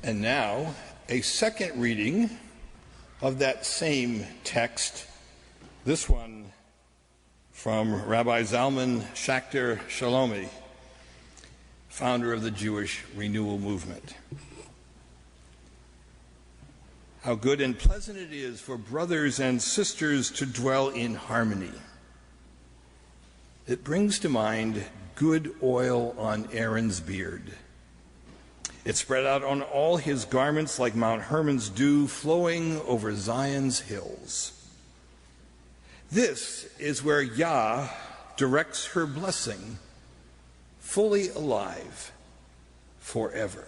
And now, a second reading of that same text, this one from Rabbi Zalman Schachter Shalomi, founder of the Jewish Renewal Movement. How good and pleasant it is for brothers and sisters to dwell in harmony. It brings to mind good oil on Aaron's beard. It spread out on all his garments like Mount Hermon's dew flowing over Zion's hills. This is where Yah directs her blessing, fully alive forever.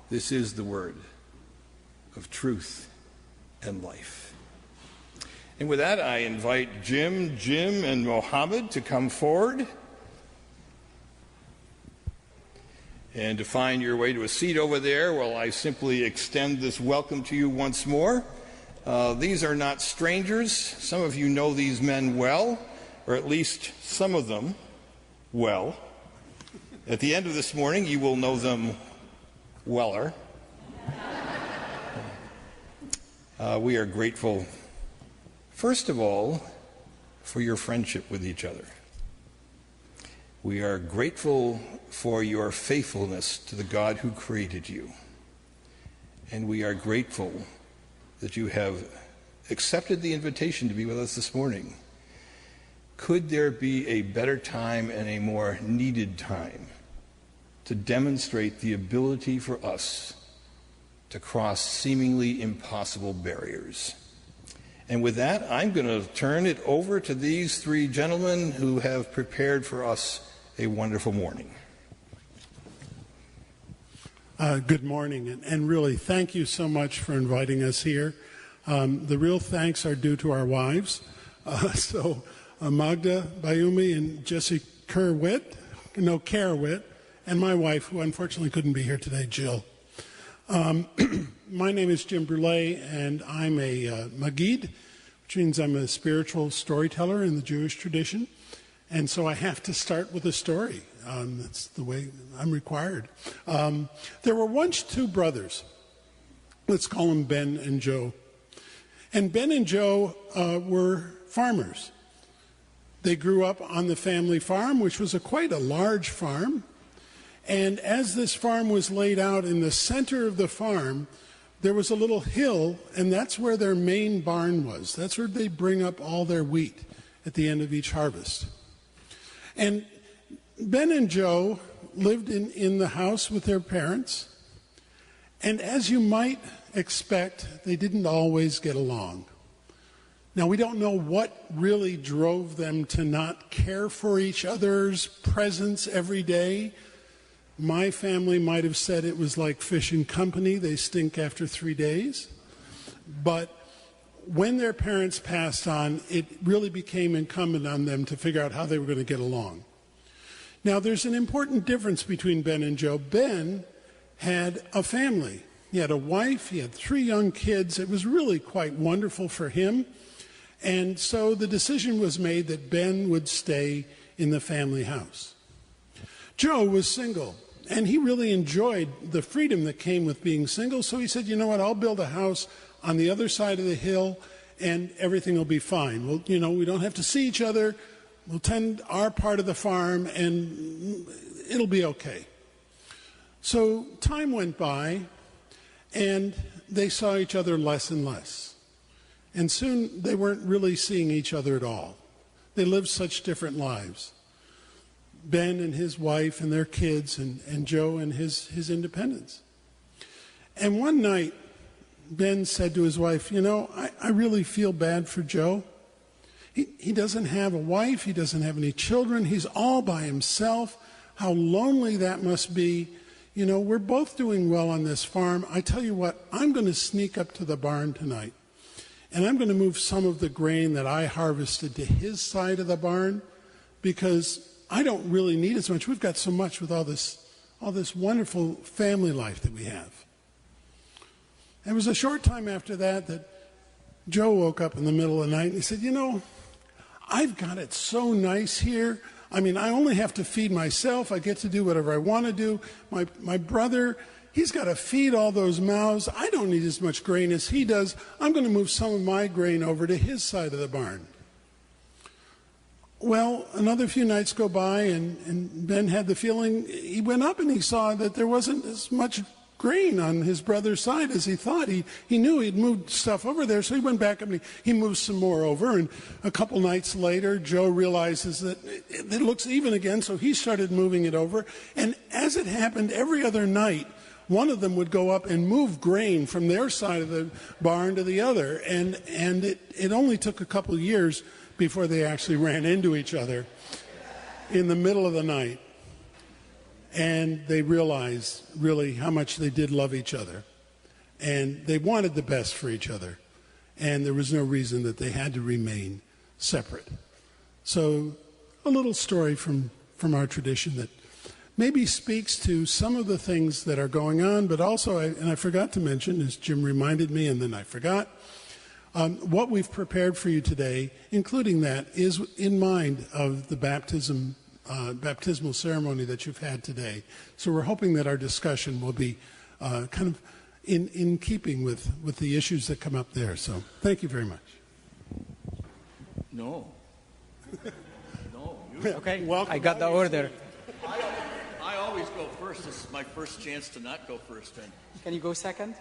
This is the word of truth and life. And with that, I invite Jim, and Mohammed to come forward and to find your way to a seat over there while I simply extend this welcome to you once more. These are not strangers. Some of you know these men well, or at least some of them well. At the end of this morning, you will know them weller. We are grateful, first of all, for your friendship with each other. We are grateful for your faithfulness to the God who created you. And we are grateful that you have accepted the invitation to be with us this morning. Could there be a better time and a more needed time to demonstrate the ability for us to cross seemingly impossible barriers? And with that, I'm going to turn it over to these three gentlemen who have prepared for us a wonderful morning. Good morning, and really thank you so much for inviting us here. The real thanks are due to our wives. Magda Bayumi and Jesse Kerwitt, and my wife, who unfortunately couldn't be here today, Jill. My name is Jim Brule, and I'm a Magid, which means I'm a spiritual storyteller in the Jewish tradition. And so I have to start with a story. That's the way I'm required. There were once two brothers. Let's call them Ben and Joe. And Ben and Joe were farmers. They grew up on the family farm, which was quite a large farm. And as this farm was laid out in the center of the farm, there was a little hill, and that's where their main barn was. That's where they bring up all their wheat at the end of each harvest. And Ben and Joe lived in the house with their parents. And as you might expect, they didn't always get along. Now, we don't know what really drove them to not care for each other's presence every day. My family might have said it was like fish and company. They stink after 3 days. But when their parents passed on, it really became incumbent on them to figure out how they were going to get along. Now, there's an important difference between Ben and Joe. Ben had a family. He had a wife. He had 3 young kids. It was really quite wonderful for him. And so the decision was made that Ben would stay in the family house. Joe was single, and he really enjoyed the freedom that came with being single. So he said, you know what, I'll build a house on the other side of the hill, and everything will be fine. Well, we don't have to see each other. We'll tend our part of the farm, and it'll be okay. So time went by, and they saw each other less and less. And soon they weren't really seeing each other at all. They lived such different lives. Ben and his wife and their kids, and Joe and his independence. And one night, Ben said to his wife, I really feel bad for Joe. He doesn't have a wife. He doesn't have any children. He's all by himself. How lonely that must be. We're both doing well on this farm. I tell you what, I'm going to sneak up to the barn tonight, and I'm going to move some of the grain that I harvested to his side of the barn, because I don't really need as much. We've got so much with all this wonderful family life that we have. It was a short time after that Joe woke up in the middle of the night and he said, I've got it so nice here. I mean, I only have to feed myself. I get to do whatever I want to do. My brother, he's got to feed all those mouths. I don't need as much grain as he does. I'm going to move some of my grain over to his side of the barn. Well, another few nights go by, and Ben had the feeling, he went up and he saw that there wasn't as much grain on his brother's side as he thought. He knew he'd moved stuff over there, so he went back and he moved some more over. And a couple nights later, Joe realizes that it looks even again, so he started moving it over. And as it happened every other night, one of them would go up and move grain from their side of the barn to the other. And it only took a couple years before they actually ran into each other in the middle of the night. And they realized really how much they did love each other. And they wanted the best for each other. And there was no reason that they had to remain separate. So a little story from our tradition that maybe speaks to some of the things that are going on, but also, and I forgot to mention, as Jim reminded me and then I forgot, what we've prepared for you today, including that, is in mind of the baptismal ceremony that you've had today. So we're hoping that our discussion will be kind of in keeping with the issues that come up there. So thank you very much. No. No. Okay, Welcome. I got the order. I always go first. This is my first chance to not go first. And, Can you go second?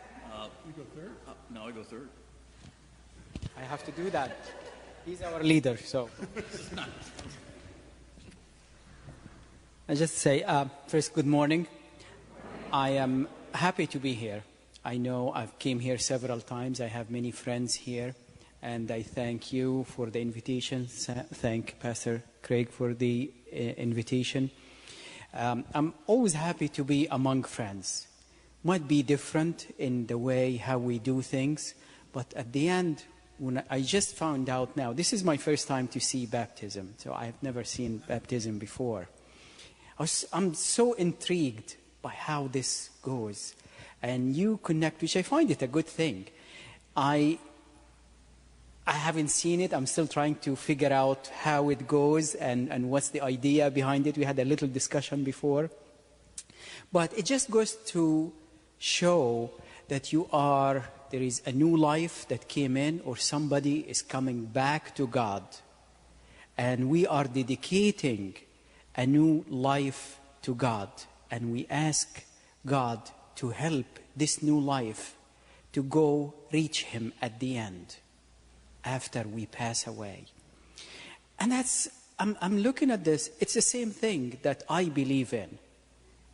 You go third. no, I go third. I have to do that. He's our leader, so. I just say, first, good morning. I am happy to be here. I know I've came here several times. I have many friends here, and I thank you for the invitation. Thank Pastor Craig for the invitation. I'm always happy to be among friends. Might be different in the way how we do things, but at the end, when I just found out now, this is my first time to see baptism, so I've never seen baptism before. I'm so intrigued by how this goes, and you connect, which I find it a good thing. I haven't seen it. I'm still trying to figure out how it goes and what's the idea behind it. We had a little discussion before. But it just goes to show that there is a new life that came in, or somebody is coming back to God. And we are dedicating a new life to God. And we ask God to help this new life to go reach Him at the end, after we pass away. And I'm looking at this, it's the same thing that I believe in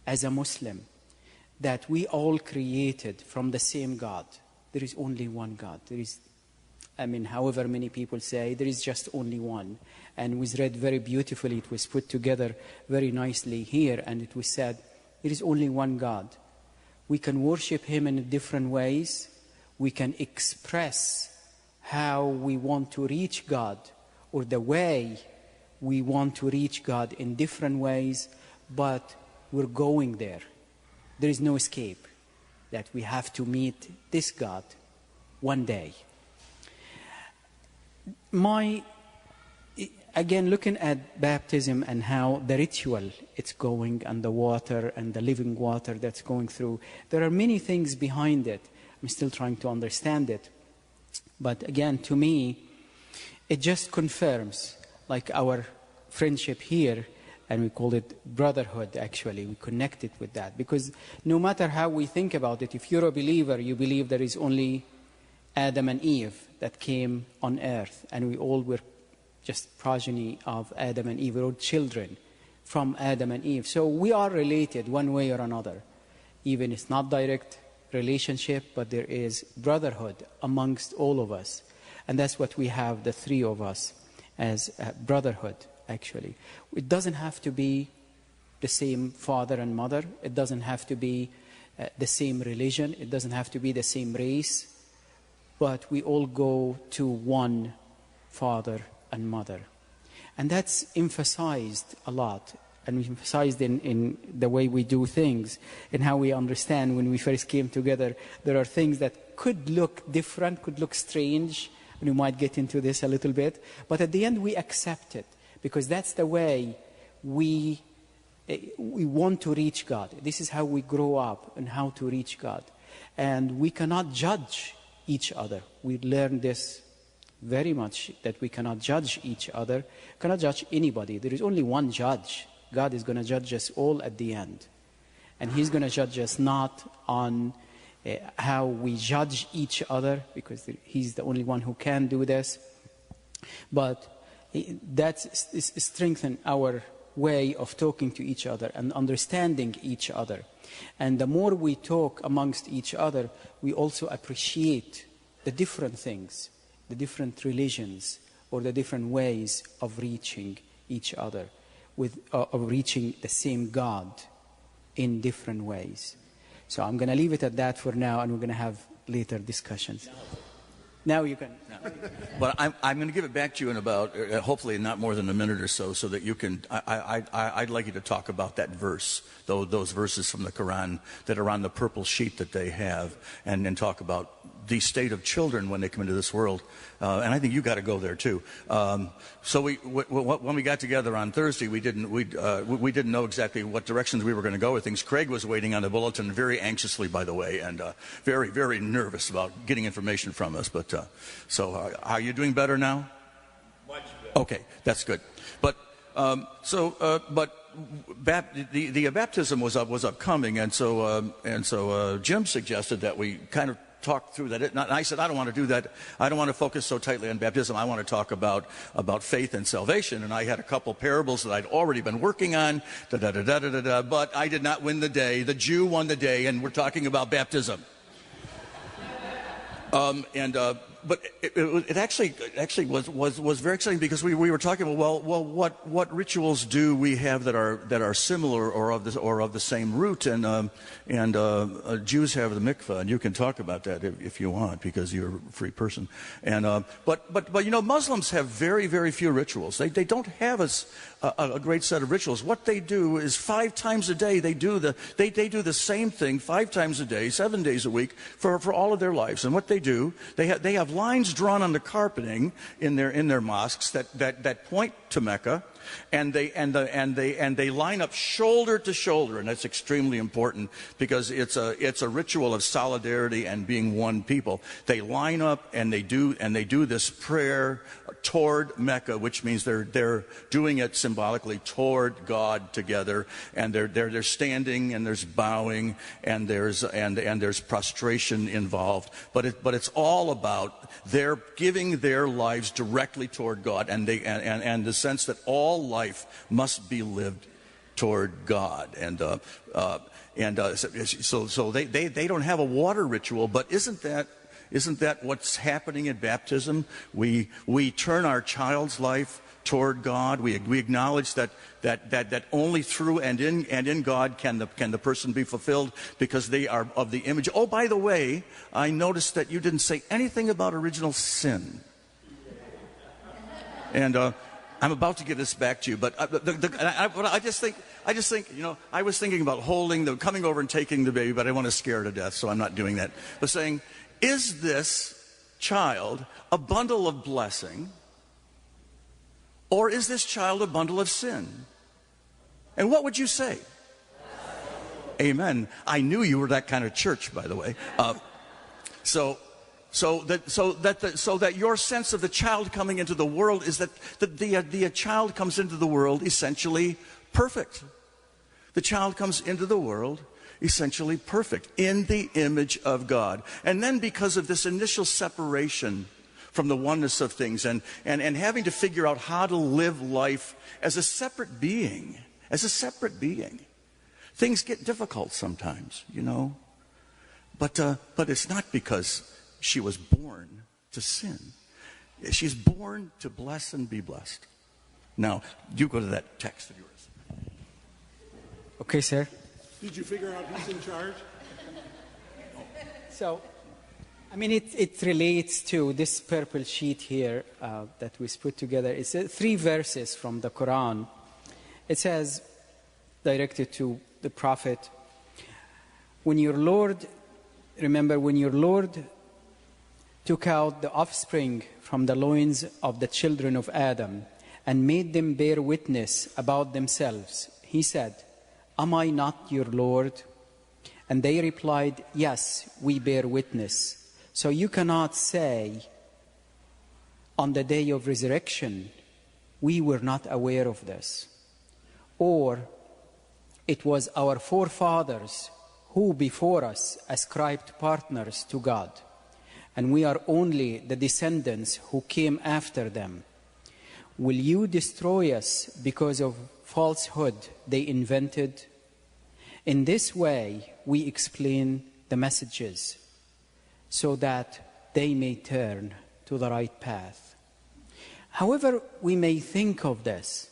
as a Muslim, that we all created from the same God. There is only one God. However many people say, there is just only one. And it was read very beautifully, it was put together very nicely here, and it was said, there is only one God. We can worship Him in different ways. We can express how we want to reach God, or the way we want to reach God in different ways, but we're going there. There is no escape, that we have to meet this God one day. Again, looking at baptism and how the ritual it's going, and the water and the living water that's going through, there are many things behind it. I'm still trying to understand it. But again, to me, it just confirms, like our friendship here, and we call it brotherhood, actually. We connect it with that. Because no matter how we think about it, if you're a believer, you believe there is only Adam and Eve that came on earth, and we all were just progeny of Adam and Eve, or children from Adam and Eve. So we are related one way or another. Even it's not direct relationship, but there is brotherhood amongst all of us. And that's what we have, the three of us, as brotherhood, actually. It doesn't have to be the same father and mother. It doesn't have to be the same religion. It doesn't have to be the same race. But we all go to one father and mother. And that's emphasized a lot. And we emphasized in the way we do things, and how we understand when we first came together. There are things that could look different, could look strange, and we might get into this a little bit. But at the end, we accept it, because that's the way we want to reach God. This is how we grow up and how to reach God. And we cannot judge each other. We learn this very much, that we cannot judge each other, cannot judge anybody. There is only one judge. God is going to judge us all at the end. And He's going to judge us not on how we judge each other, because He's the only one who can do this. But that's strengthen our way of talking to each other and understanding each other. And the more we talk amongst each other, we also appreciate the different things, the different religions, or the different ways of reaching each other, of reaching the same God in different ways. So I'm going to leave it at that for now, and we're going to have later discussions. Now you can. But I'm going to give it back to you in about, hopefully not more than a minute or so that you can, I'd like you to talk about that verse, those verses from the Quran that are on the purple sheet that they have, and talk about the state of children when they come into this world. And I think you got to go there too. So when we got together on Thursday, we didn't know exactly what directions we were going to go with things. Craig was waiting on the bulletin very anxiously, by the way, and very, very nervous about getting information from us. But so are you doing better now? Much better. Okay, that's good. But the baptism was upcoming, and so Jim suggested that we kind of talk through that. And I said, I don't want to do that. I don't want to focus so tightly on baptism. I want to talk about faith and salvation. And I had a couple parables that I'd already been working on, but I did not win the day. The Jew won the day, and we're talking about baptism. But it actually was very exciting, because we were talking about, well, what rituals do we have that are similar or of the same root? And Jews have the mikvah, and you can talk about that if you want, because you're a free person. And but you know, Muslims have very, very few rituals. They don't have a great set of rituals. What they do is 5 times a day they do the same thing 5 times a day, 7 days a week for all of their lives. And what they do, they have lines drawn on the carpeting in their mosques that point to Mecca, and they line up shoulder to shoulder, and that's extremely important, because it's a ritual of solidarity and being one people. They line up and they do this prayer toward Mecca, which means they're doing it symbolically toward God together, and they're standing, and there's bowing, and there's prostration involved, but it's all about they're giving their lives directly toward God, and the sense that all life must be lived toward God, so they don't have a water ritual. But isn't that what's happening in baptism? We turn our child's life toward God. We acknowledge that only through and in God can the person be fulfilled, because they are of the image. Oh, by the way, I noticed that you didn't say anything about original sin. And I'm about to give this back to you, but I just think, you know, I was thinking about coming over and taking the baby, but I want to scare her to death, so I'm not doing that. But saying, is this child a bundle of blessing, or is this child a bundle of sin? And what would you say? Amen. I knew you were that kind of church, by the way. So that your sense of the child coming into the world is that the child comes into the world essentially perfect. The child comes into the world essentially perfect, in the image of God. And then, because of this initial separation from the oneness of things, and having to figure out how to live life as a separate being, things get difficult sometimes, you know. But it's not because she was born to sin. She's born to bless and be blessed. Now, you go to that text of yours. Okay, sir. Did you figure out who's in charge? So, I mean, it relates to this purple sheet here that we put together. It's 3 verses from the Quran. It says, directed to the prophet, when your Lord took out the offspring from the loins of the children of Adam and made them bear witness about themselves. He said, "Am I not your Lord?" And they replied, "Yes, we bear witness." So you cannot say on the day of resurrection, "We were not aware of this," or "It was our forefathers who before us ascribed partners to God, and we are only the descendants who came after them. Will you destroy us because of falsehood they invented?" In this way, we explain the messages so that they may turn to the right path. However we may think of this,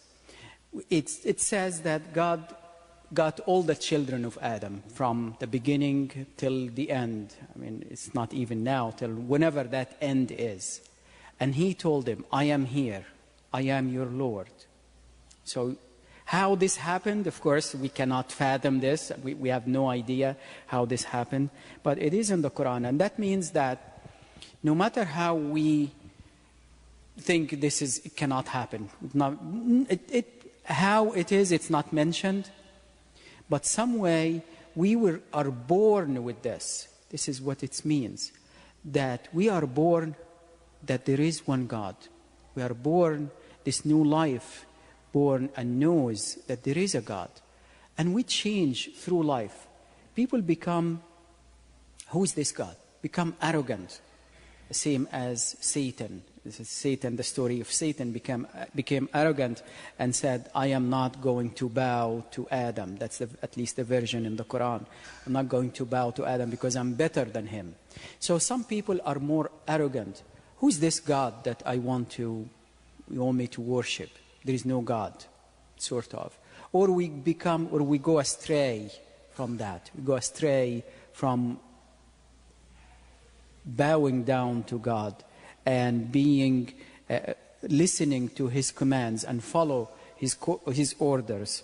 it says that God got all the children of Adam from the beginning till the end. I mean, it's not even now, till whenever that end is. And he told him, "I am here. I am your Lord." So how this happened, of course, we cannot fathom this. We have no idea how this happened. But it is in the Quran. And that means that no matter how we think it cannot happen. How it is, it's not mentioned. But some way, we are born with this. This is what it means. That we are born that there is one God. We are born this new life, born and knows that there is a God. And we change through life. People become, who is this God? Become arrogant. The same as Satan. This is Satan, the story of Satan became arrogant and said, "I am not going to bow to Adam." That's at least the version in the Quran. "I'm not going to bow to Adam because I'm better than him." So some people are more arrogant. Who's this God that you want me to worship? There is no God, sort of. Or we go astray from that. We go astray from bowing down to God and listening to His commands and follow His orders.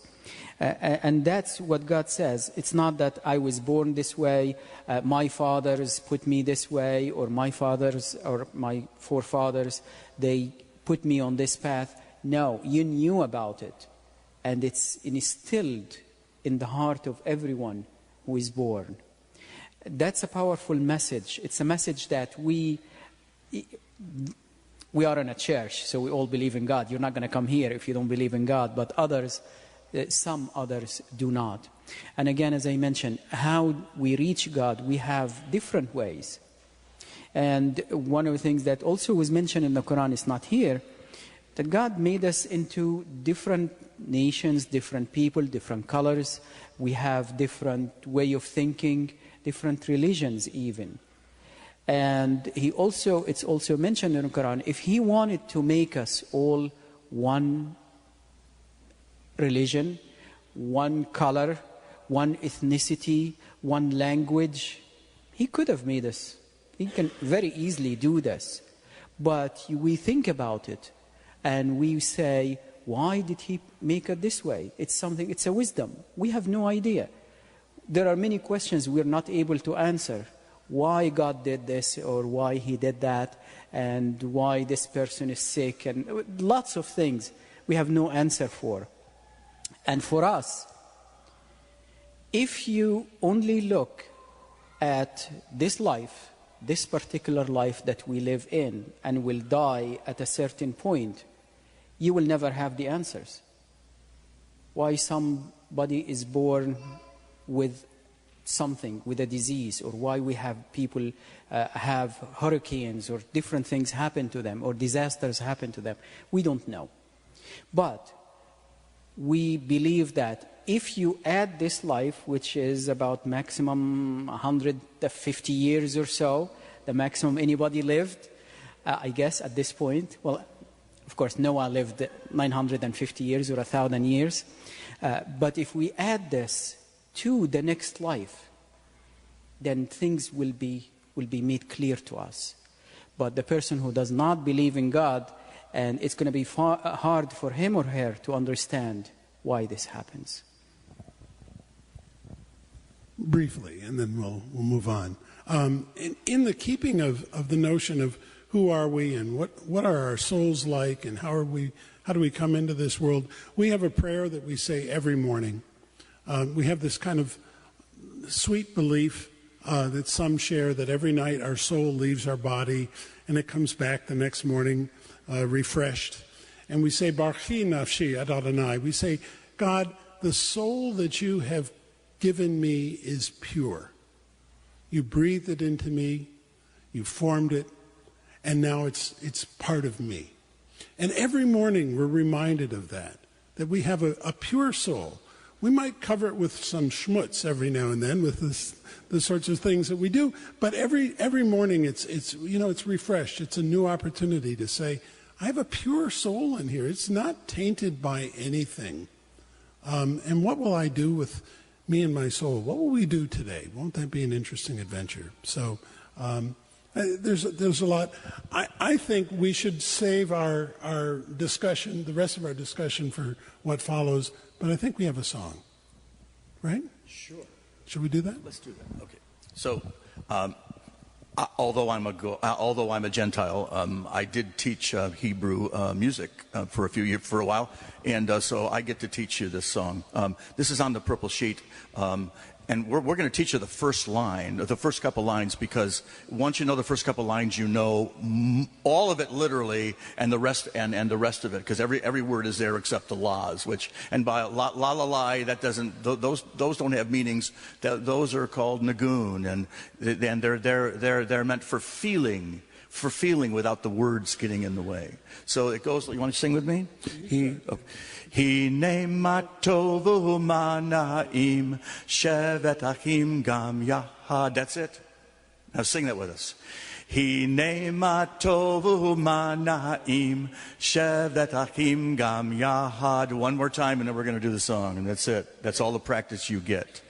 And that's what God says. It's not that I was born this way, my fathers put me this way, or my fathers or my forefathers, they put me on this path. No, you knew about it. And it's instilled in the heart of everyone who is born. That's a powerful message. It's a message that we are in a church, so we all believe in God. You're not going to come here if you don't believe in God. But some others do not. And again, as I mentioned, how we reach God, we have different ways. And one of the things that also was mentioned in the Quran is not here, that God made us into different nations, different people, different colors. We have different way of thinking, different religions even. And it's also mentioned in the Quran, if He wanted to make us all one religion, one color, one ethnicity, one language, He could have made us. He can very easily do this. But we think about it and we say, why did He make it this way? It's a wisdom. We have no idea. There are many questions we're not able to answer. Why God did this, or why He did that, and why this person is sick, and lots of things we have no answer for. And for us, if you only look at this life, this particular life that we live in, and will die at a certain point, you will never have the answers. Why somebody is born with something, with a disease, or why we have people have hurricanes or different things happen to them, or disasters happen to them, we don't know. But we believe that if you add this life, which is about maximum 150 years or so, the maximum anybody lived, I guess at this point, well, of course Noah lived 950 years or 1,000 years, but if we add this to the next life, then things will be made clear to us. But the person who does not believe in God, and it's going to be hard for him or her to understand why this happens. Briefly, and then we'll move on. In the keeping of the notion of who are we and what are our souls like and how do we come into this world. We have a prayer that we say every morning. We have this kind of sweet belief that some share that every night our soul leaves our body and it comes back the next morning refreshed. And we say, Barchi nafshi ad Adonai. We say, God, the soul that you have given me is pure. You breathed it into me, you formed it, and now it's part of me. And every morning we're reminded of that we have a pure soul. We might cover it with some schmutz every now and then with the sorts of things that we do, but every morning it's refreshed. It's a new opportunity to say, I have a pure soul in here. It's not tainted by anything. And what will I do with me and my soul? What will we do today? Won't that be an interesting adventure? So there's a lot. I think we should save our discussion, the rest of our discussion, for what follows. But I think we have a song, right? Sure. Should we do that? Let's do that. Okay. So, although I'm a Gentile, I did teach Hebrew music for a while, and so I get to teach you this song. This is on the purple sheet, and we're going to teach you the first line, the first couple lines, because once you know the first couple lines, you know all of it literally, and the rest and the rest of it, because every word is there except the laws, which, and by la la la, that doesn't, those don't have meanings. Those are called nagun, and they're meant for feeling without the words getting in the way. So it goes. You want to sing with me? Hine matovu manaim shevet achim gam yahad. That's it. Now sing that with us. Hine matovu manaim shevet achim gam yahad. One more time, and then we're going to do the song, and that's it. That's all the practice you get.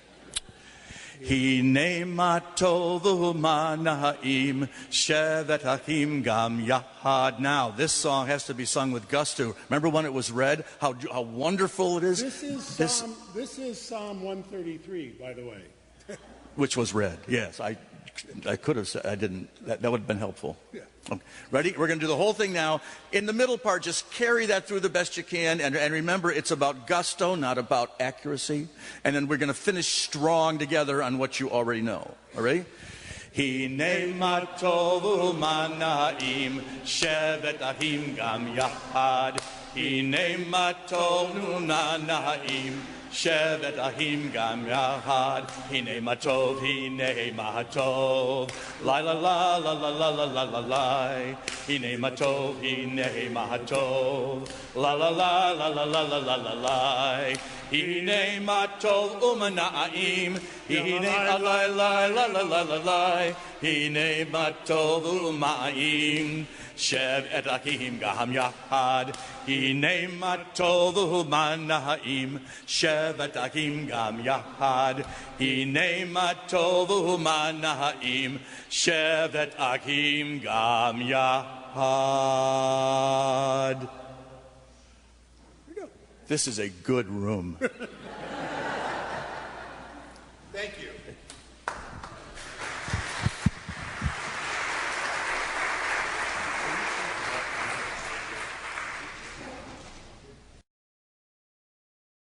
Hine matovu manaim shevet achim gam yahad. Now, this song has to be sung with gusto. Remember when it was read? How wonderful it is. This is Psalm 133, by the way. Which was read. Yes, I could have said. I didn't. That would have been helpful. Yeah. Okay. Ready? We're going to do the whole thing now. In the middle part, just carry that through the best you can. And remember, it's about gusto, not about accuracy. And then we're going to finish strong together on what you already know. All right? Hine matovu manaim shevet ahim gam yahad. Hine matovu manaim shevet ahim gam yahad. Hine matov, la la la la la la la la la la. Hine matov, la la la la la la la la la la. Hine matov umanaim. Hine la la la la la la la la. Hine matov umaim. Shevet achim gam yahad. Hine matov umanaim. Shevet achim gam yahad. Hine matov umanaim. Shevet achim gam yahad. This is a good room.